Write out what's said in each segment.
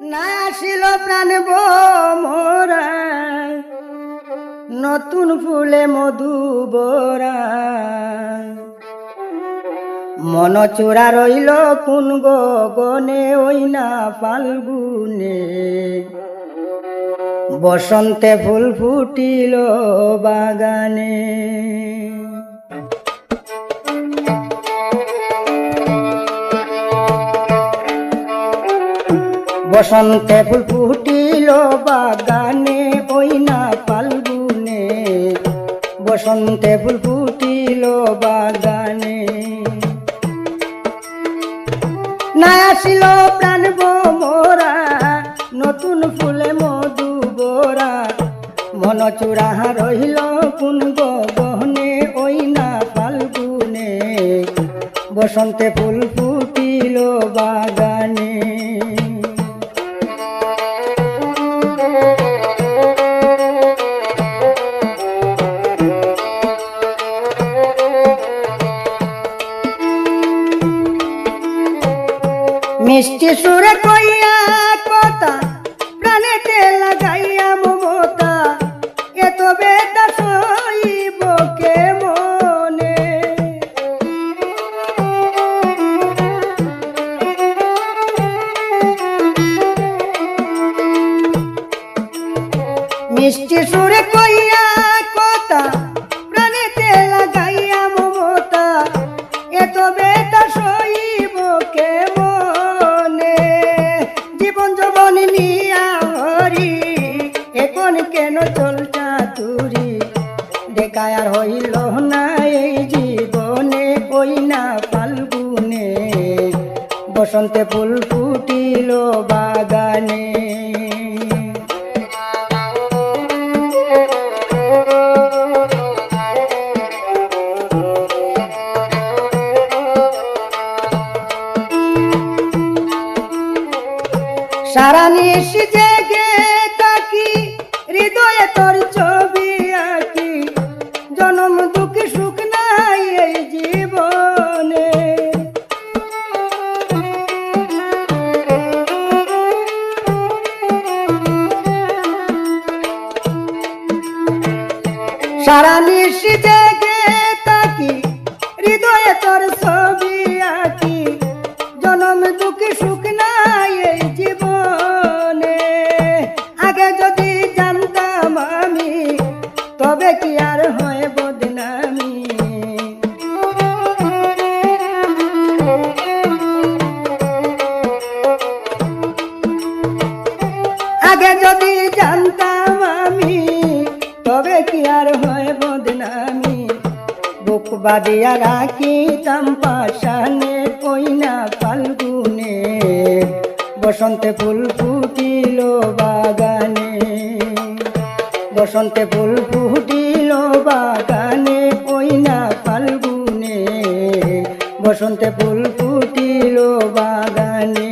না আসিল প্রাণ মোরা নতুন ফুলে মধু বরা মন চোরা রইল কোন গগনে ওই না ফাল্গুনে বসন্তে ফুল ফুটিল বাগানে বসন্তে ফুল ফুটিল বাগানে ওই না ফাল্গুনে বসন্তে ফুল ফুটিল বাগানে না আসিল প্রাণ মোরা নতুন ফুলে মধু বরা মন চূড়া রহিল কোন গগনে ওই না ফাল্গুনে বসন্তে ফুল ফুটিল বাগানে মিষ্টি সুরে কইয়া কথা প্রাণেতে লাগাইয়া মমতা এত বেদা সইব কে মনে মিষ্টি সুরে কইয়া কথা প্রাণেতে লাগাইয়া মমতা এত বেদা সইব কে কেন চল চাতুরি দেখায়ার হইল না এই জীবনে ওই না ফাল্গুনে বসন্তে ফুল ফুটিল বাগানে সারা নিশি জেগে থাকি হৃদয়ে তোর ছবি আঁকি জনম দুঃখ সুখ নাই এই জীবনে সারা নিশি জেগে থাকি হৃদয়ে তোর ছবি আঁকি জনম দুঃখ সুখ নাই এই জীবনে আগে যদি জানতাম আমি তবে কি আর হয় বদনামি আগে যদি জানতাম আমি তবে কি আর হয় বদনামি বুক বাঁধিয়া রাখিতাম পাশানে ওই না ফাল্গুনে বসন্তে ফুল ফুটিল বাগানে বসন্তে ফুল ফুটিল বাগানে ওই না ফাল্গুনে বসন্তে ফুল ফুটিল বাগানে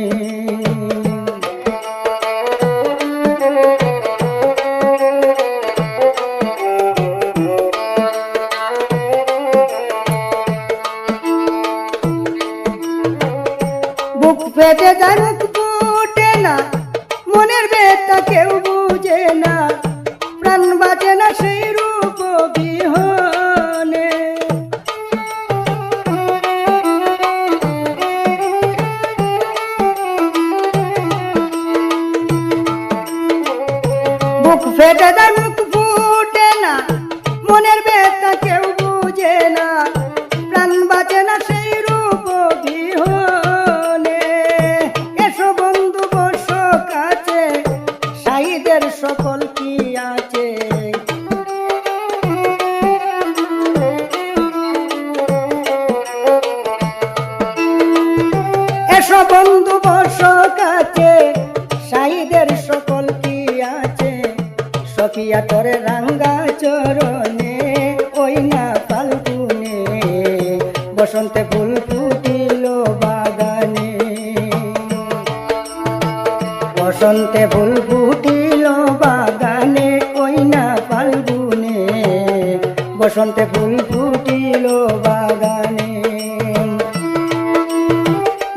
বুক ফেটে যায় মুখ ফুটে না মনের বেতা কেউ বুঝে না প্রাণ বাঁচে না সেই রূপ বিহনে বুক ফেটে যায় মুখ ফুটে না মনের বেতা কেউ বুঝে না প্রাণ বাঁচে না সেই রূপ বিহনে এসো বন্ধু বস কাছে সাইদের সকল কি আছে এসো বন্ধু বস কাছে সাইদের সকল কি আছে সখিয়া তোরে রাঙ্গা চরণে ওই না ফাল্গুনে বসন্তে ফুল ফুটিল বাগানে বসন্তে ফুল ফুটিল বাগানে ওই না ফাল্গুনে বসন্তে ফুল ফুটিল বাগানে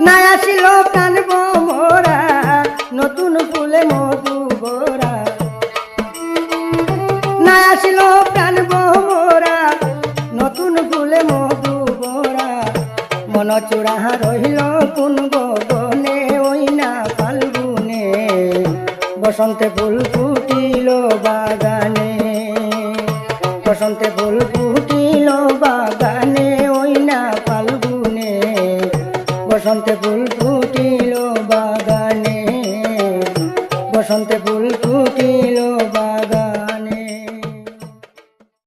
না আসিল প্রাণ মোরা নতুন মধু বরা মন চূড়া রহিল কোন গগনে ওই না ফাল্গুনে বসন্তে ফুল ফুটিল বাগানে বসন্তে ফুল ফুটিল বাগানে ওই না ফাল্গুনে বসন্তে ফুল ফুটিল